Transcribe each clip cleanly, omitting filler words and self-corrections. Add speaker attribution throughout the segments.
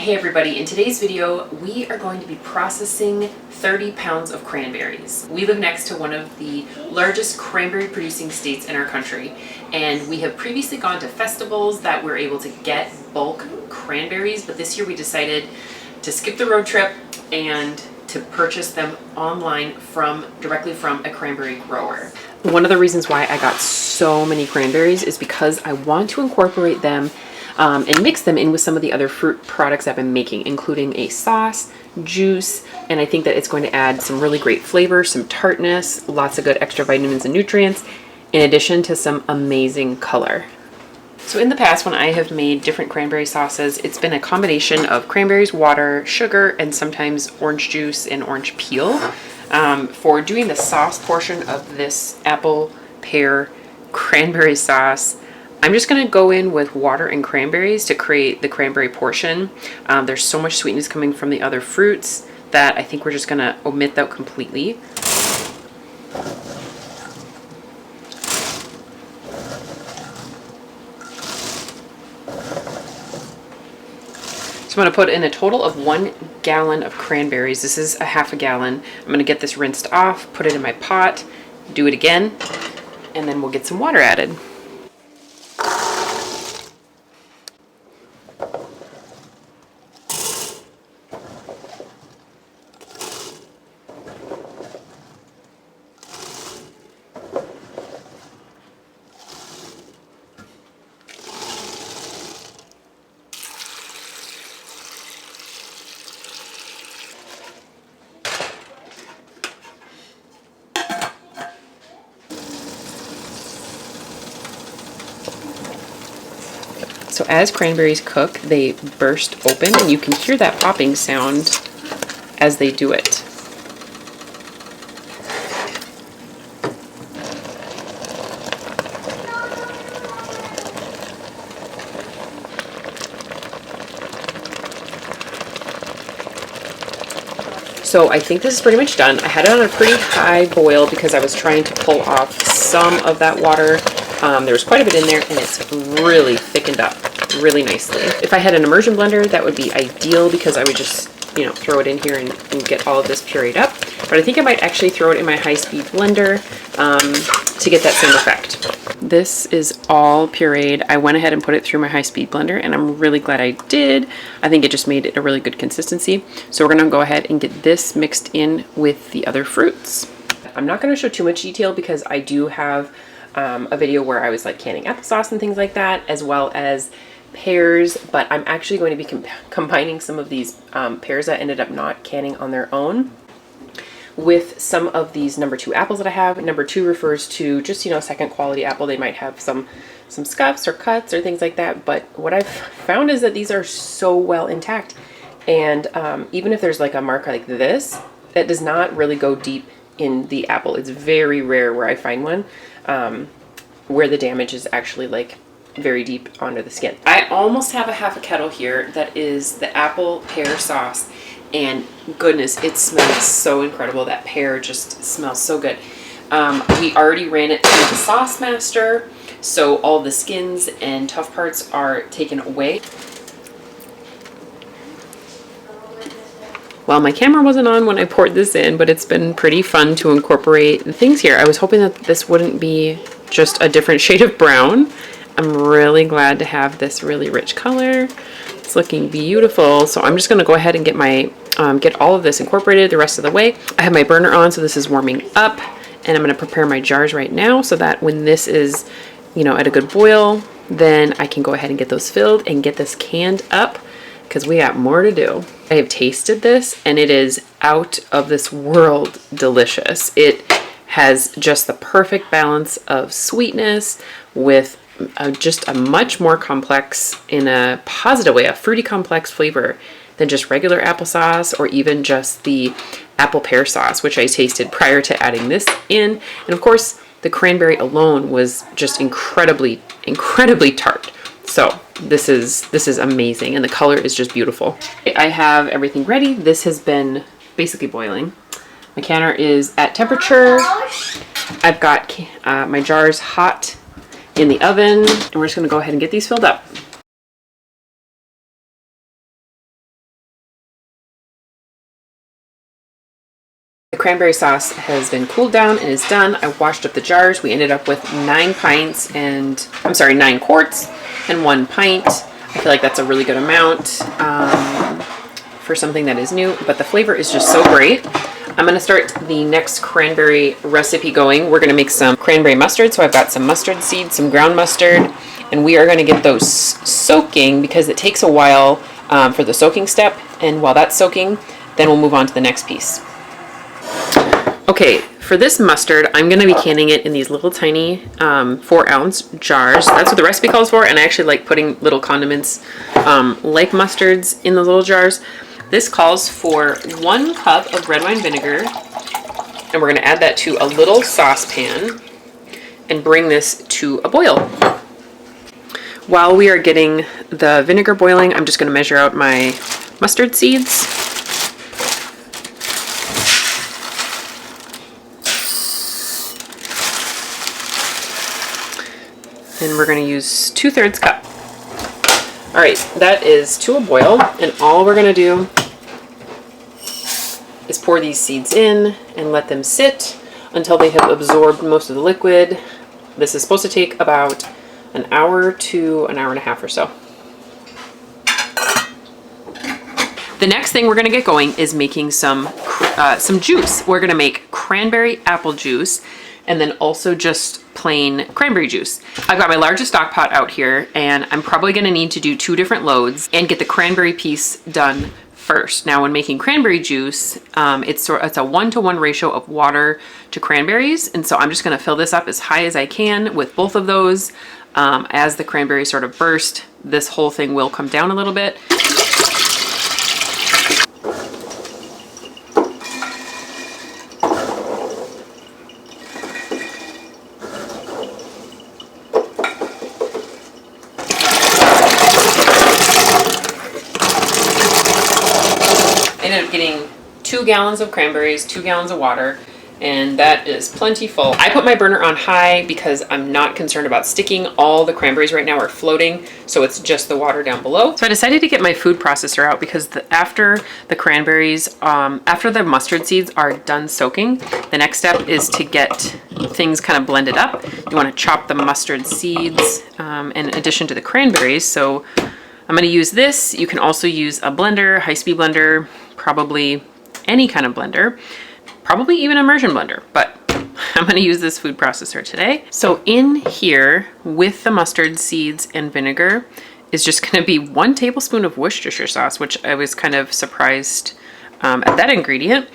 Speaker 1: Hey everybody, in today's video we are going to be processing 30 pounds of cranberries. We live next to one of the largest cranberry producing states in our country, and we have previously gone to festivals that we're able to get bulk cranberries, but this year we decided to skip the road trip and to purchase them online directly from a cranberry grower. One of the reasons why I got so many cranberries is because I want to incorporate them and mix them in with some of the other fruit products I've been making, including a sauce, juice, and I think that it's going to add some really great flavor, some tartness, lots of good extra vitamins and nutrients, in addition to some amazing color. So in the past, when I have made different cranberry sauces, it's been a combination of cranberries, water, sugar, and sometimes orange juice and orange peel. For doing the sauce portion of this apple pear cranberry sauce, I'm just going to go in with water and cranberries to create the cranberry portion. There's so much sweetness coming from the other fruits that I think we're just going to omit that completely. So I'm going to put in a total of 1 gallon of cranberries. This is a half a gallon. I'm going to get this rinsed off, put it in my pot, do it again, and then we'll get some water added. So as cranberries cook, they burst open, and you can hear that popping sound as they do it. So I think this is pretty much done. I had it on a pretty high boil because I was trying to pull off some of that water. There was quite a bit in there, and it's really thickened up really nicely. If I had an immersion blender, that would be ideal because I would just, throw it in here and get all of this pureed up. But I think I might actually throw it in my high-speed blender to get that same effect. This is all pureed. I went ahead and put it through my high-speed blender, and I'm really glad I did. I think it just made it a really good consistency. So we're gonna go ahead and get this mixed in with the other fruits. I'm not gonna show too much detail because I do have a video where I was like canning applesauce and things like that, as well as pears, but I'm actually going to be combining some of these pears that ended up not canning on their own with some of these number 2 apples that I have. Number 2 refers to just, second quality apple. They might have some scuffs or cuts or things like that, but what I've found is that these are so well intact, and even if there's like a mark like this, that does not really go deep in the apple. It's very rare where I find one where the damage is actually like very deep under the skin. I almost have a half a kettle here that is the apple pear sauce, and goodness, it smells so incredible. That pear just smells so good. We already ran it through the sauce master, so all the skins and tough parts are taken away. Well, my camera wasn't on when I poured this in, but it's been pretty fun to incorporate things here. I was hoping that this wouldn't be just a different shade of brown. I'm really glad to have this really rich color. It's looking beautiful. So I'm just going to go ahead and get my get all of this incorporated the rest of the way. I have my burner on, so this is warming up, and I'm going to prepare my jars right now so that when this is, at a good boil, then I can go ahead and get those filled and get this canned up because we got more to do. I have tasted this, and it is out of this world delicious. It has just the perfect balance of sweetness with just a much more complex, in a positive way, a fruity complex flavor than just regular applesauce or even just the apple pear sauce, which I tasted prior to adding this in. And of course, the cranberry alone was just incredibly, incredibly tart. So this is amazing, and the color is just beautiful. I have everything ready. This has been basically boiling. My canner is at temperature. I've got my jars hot in the oven, and we're just going to go ahead and get these filled up. The cranberry sauce has been cooled down and is done. I washed up the jars. We ended up with 9 quarts and 1 pint. I feel like that's a really good amount for something that is new, but the flavor is just so great. I'm going to start the next cranberry recipe going. We're going to make some cranberry mustard. So I've got some mustard seeds, some ground mustard, and we are going to get those soaking because it takes a while for the soaking step. And while that's soaking, then we'll move on to the next piece. Okay, for this mustard, I'm going to be canning it in these little tiny 4-ounce jars. That's what the recipe calls for, and I actually like putting little condiments like mustards in those little jars. This calls for 1 cup of red wine vinegar, and we're going to add that to a little saucepan and bring this to a boil. While we are getting the vinegar boiling, I'm just going to measure out my mustard seeds. And we're going to use 2/3 cup. All right, that is to a boil, and all we're going to do is pour these seeds in and let them sit until they have absorbed most of the liquid. This is supposed to take about an hour to an hour and a half or so. The next thing we're going to get going is making some juice. We're going to make cranberry apple juice and then also just plain cranberry juice. I've got my largest stock pot out here, and I'm probably going to need to do 2 different loads and get the cranberry piece done first. Now, when making cranberry juice, it's a 1-to-1 ratio of water to cranberries, and so I'm just going to fill this up as high as I can with both of those. As the cranberries sort of burst, this whole thing will come down a little bit. Ended up getting 2 gallons of cranberries, 2 gallons of water, and that is plentiful. I put my burner on high because I'm not concerned about sticking. All the cranberries right now are floating, so it's just the water down below. So I decided to get my food processor out because after the cranberries, after the mustard seeds are done soaking, the next step is to get things kind of blended up. You want to chop the mustard seeds in addition to the cranberries. So I'm going to use this. You can also use a blender, high-speed blender, probably any kind of blender, probably even immersion blender, but I'm going to use this food processor today. So in here with the mustard seeds and vinegar is just going to be 1 tablespoon of Worcestershire sauce, which I was kind of surprised at that ingredient.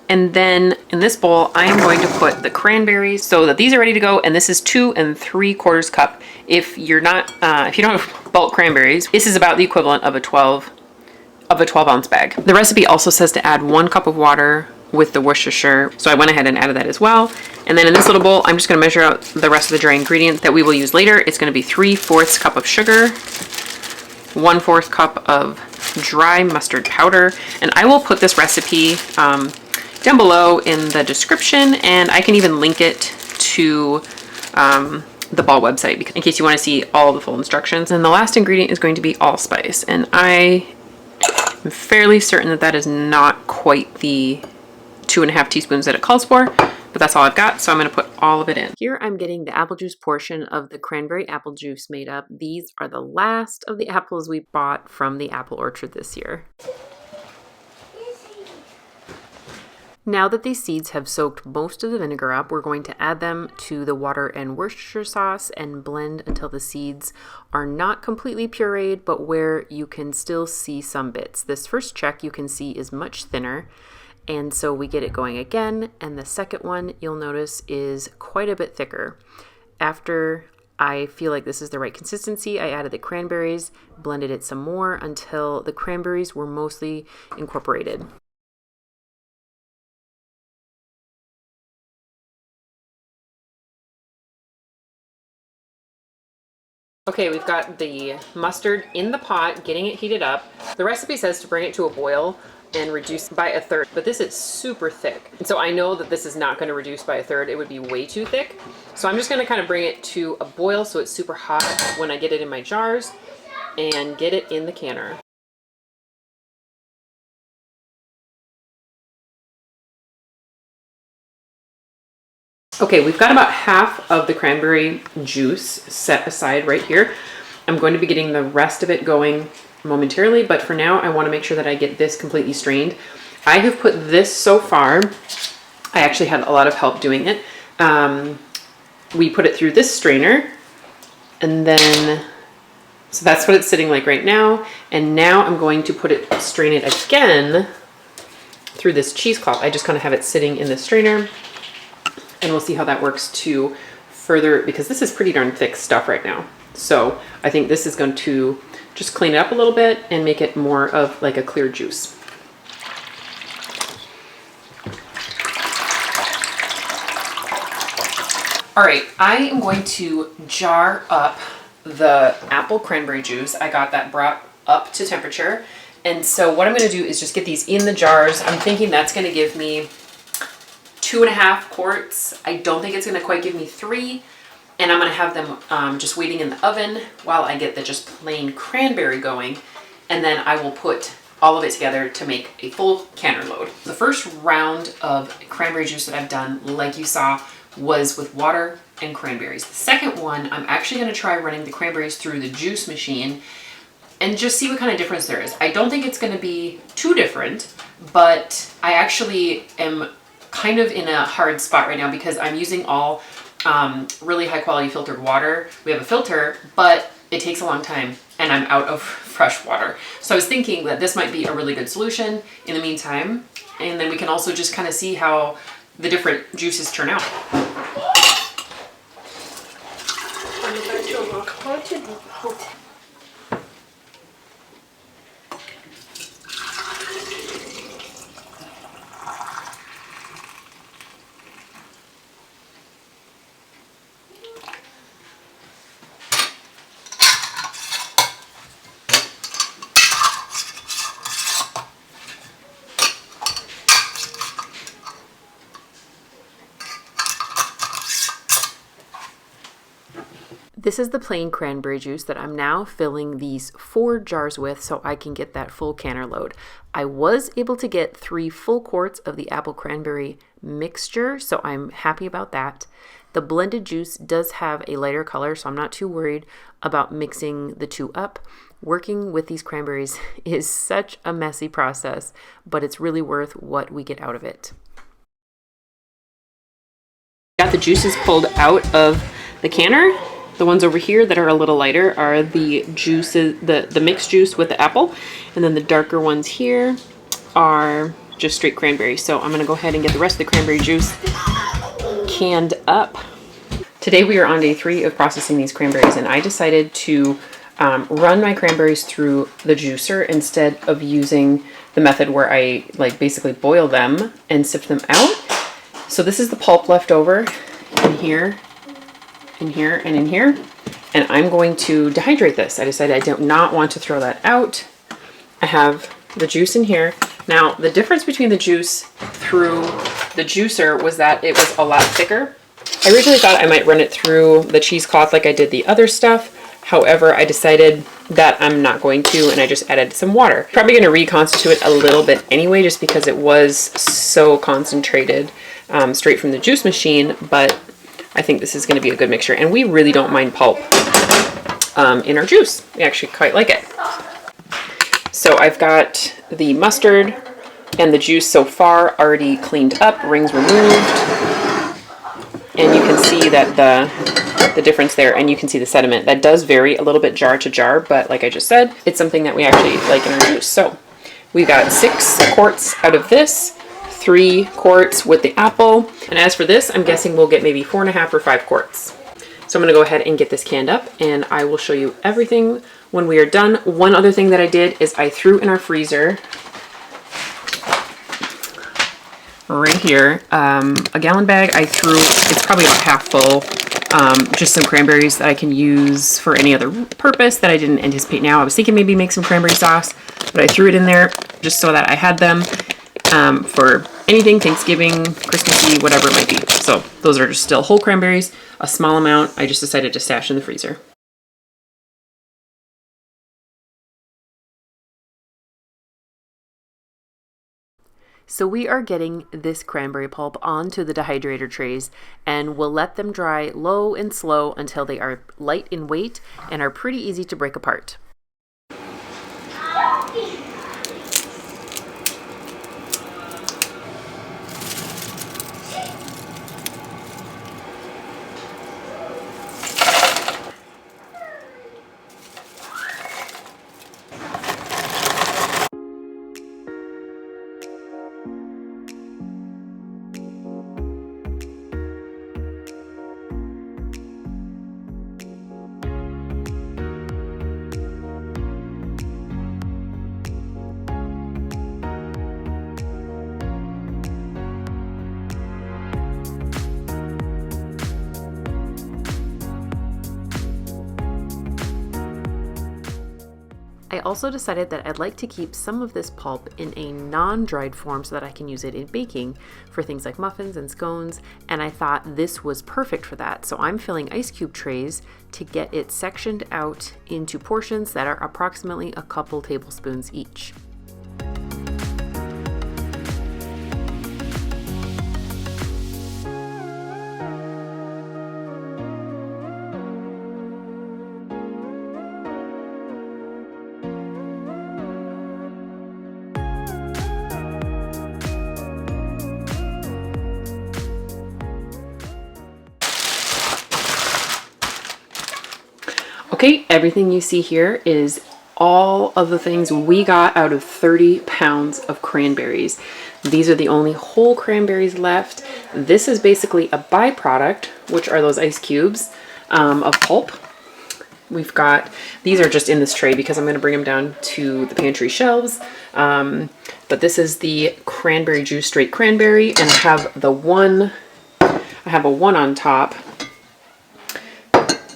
Speaker 1: And then in this bowl, I am going to put the cranberries so that these are ready to go. And this is 2 3/4 cup. If you're not, if you don't have bulk cranberries, this is about the equivalent of a 12-ounce bag. The recipe also says to add 1 cup of water with the Worcestershire, so I went ahead and added that as well. And then in this little bowl, I'm just going to measure out the rest of the dry ingredient that we will use later. It's going to be 3/4 cup of sugar, 1/4 cup of dry mustard powder, and I will put this recipe down below in the description, and I can even link it to the Ball website in case you want to see all the full instructions. And the last ingredient is going to be allspice, and I am fairly certain that that is not quite the 2.5 teaspoons that it calls for, but that's all I've got, so I'm going to put all of it in. Here I'm getting the apple juice portion of the cranberry apple juice made up. These are the last of the apples we bought from the apple orchard this year. Now that these seeds have soaked most of the vinegar up, we're going to add them to the water and Worcestershire sauce and blend until the seeds are not completely pureed, but where you can still see some bits. This first check you can see is much thinner, and so we get it going again, and the second one you'll notice is quite a bit thicker. After I feel like this is the right consistency, I added the cranberries, blended it some more until the cranberries were mostly incorporated. Okay, we've got the mustard in the pot, getting it heated up. The recipe says to bring it to a boil and reduce by 1/3, but this is super thick. And so I know that this is not going to reduce by 1/3. It would be way too thick. So I'm just going to kind of bring it to a boil so it's super hot when I get it in my jars and get it in the canner. Okay, we've got about half of the cranberry juice set aside right here. I'm going to be getting the rest of it going momentarily, but for now I want to make sure that I get this completely strained. I have put this so far, I actually had a lot of help doing it. We put it through this strainer, and then, so that's what it's sitting like right now. And now I'm going to strain it again through this cheesecloth. I just kind of have it sitting in the strainer, and we'll see how that works to further, because this is pretty darn thick stuff right now. So I think this is going to just clean it up a little bit and make it more of like a clear juice. All right, I am going to jar up the apple cranberry juice. I got that brought up to temperature. And so what I'm gonna do is just get these in the jars. I'm thinking that's gonna give me 2.5 quarts. I don't think it's gonna quite give me 3. And I'm gonna have them just waiting in the oven while I get the just plain cranberry going. And then I will put all of it together to make a full canner load. The first round of cranberry juice that I've done, like you saw, was with water and cranberries. The second one, I'm actually gonna try running the cranberries through the juice machine and just see what kind of difference there is. I don't think it's gonna be too different, but I actually am kind of in a hard spot right now because I'm using all really high quality filtered water. We have a filter, but it takes a long time and I'm out of fresh water. So I was thinking that this might be a really good solution in the meantime. And then we can also just kind of see how the different juices turn out. This is the plain cranberry juice that I'm now filling these 4 jars with so I can get that full canner load. I was able to get 3 full quarts of the apple cranberry mixture, so I'm happy about that. The blended juice does have a lighter color, so I'm not too worried about mixing the two up. Working with these cranberries is such a messy process, but it's really worth what we get out of it. Got the juices pulled out of the canner. The ones over here that are a little lighter are the juices, the mixed juice with the apple. And then the darker ones here are just straight cranberry. So I'm gonna go ahead and get the rest of the cranberry juice canned up. Today we are on day 3 of processing these cranberries, and I decided to run my cranberries through the juicer instead of using the method where I basically boil them and sift them out. So this is the pulp left over in here, in here, and in here. And I'm going to dehydrate this. I decided I do not want to throw that out. I have the juice in here. Now, the difference between the juice through the juicer was that it was a lot thicker. I originally thought I might run it through the cheesecloth like I did the other stuff. However, I decided that I'm not going to, and I just added some water. Probably going to reconstitute it a little bit anyway, just because it was so concentrated straight from the juice machine, but I think this is going to be a good mixture. And we really don't mind pulp in our juice. We actually quite like it. So I've got the mustard and the juice so far already cleaned up, rings removed. And you can see that the difference there, and you can see the sediment. That does vary a little bit jar to jar, but like I just said, it's something that we actually like in our juice. So we've got 6 quarts out of this, 3 quarts with the apple. And as for this, I'm guessing we'll get maybe 4.5 or 5 quarts. So I'm gonna go ahead and get this canned up, and I will show you everything when we are done. One other thing that I did is I threw in our freezer right here, a gallon bag. I threw, it's probably about half full, just some cranberries that I can use for any other purpose that I didn't anticipate now. I was thinking maybe make some cranberry sauce, but I threw it in there just so that I had them for anything, Thanksgiving, Christmassy, whatever it might be. So those are just still whole cranberries, a small amount. I just decided to stash in the freezer. So we are getting this cranberry pulp onto the dehydrator trays, and we'll let them dry low and slow until they are light in weight and are pretty easy to break apart. I also decided that I'd like to keep some of this pulp in a non-dried form so that I can use it in baking for things like muffins and scones, and I thought this was perfect for that. So I'm filling ice cube trays to get it sectioned out into portions that are approximately a couple tablespoons each. Okay, everything you see here is all of the things we got out of 30 pounds of cranberries. These are the only whole cranberries left. This is basically a byproduct, which are those ice cubes of pulp. We've got, these are just in this tray because I'm going to bring them down to the pantry shelves. But this is the cranberry juice straight cranberry, and I have a one on top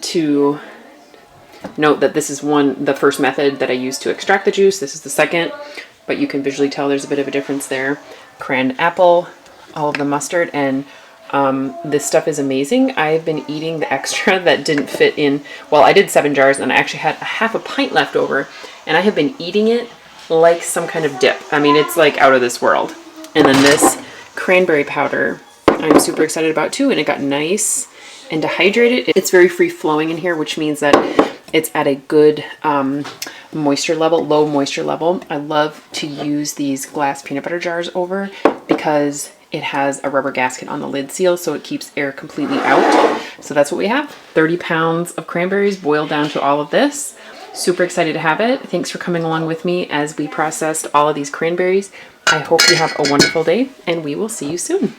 Speaker 1: to note that this is the first method that I used to extract the juice. This is the second, but you can visually tell there's a bit of a difference there. Cran apple, all of the mustard, and this stuff is amazing. I've been eating the extra that didn't fit in. Well, I did 7 jars and I actually had a half a pint left over, and I have been eating it like some kind of dip. I mean, it's like out of this world. And then this cranberry powder, I'm super excited about too, and it got nice and dehydrated. It's very free flowing in here, which means that it's at a good moisture level, low moisture level. I love to use these glass peanut butter jars over because it has a rubber gasket on the lid seal, so it keeps air completely out. So that's what we have. 30 pounds of cranberries boiled down to all of this. Super excited to have it. Thanks for coming along with me as we processed all of these cranberries. I hope you have a wonderful day, and we will see you soon.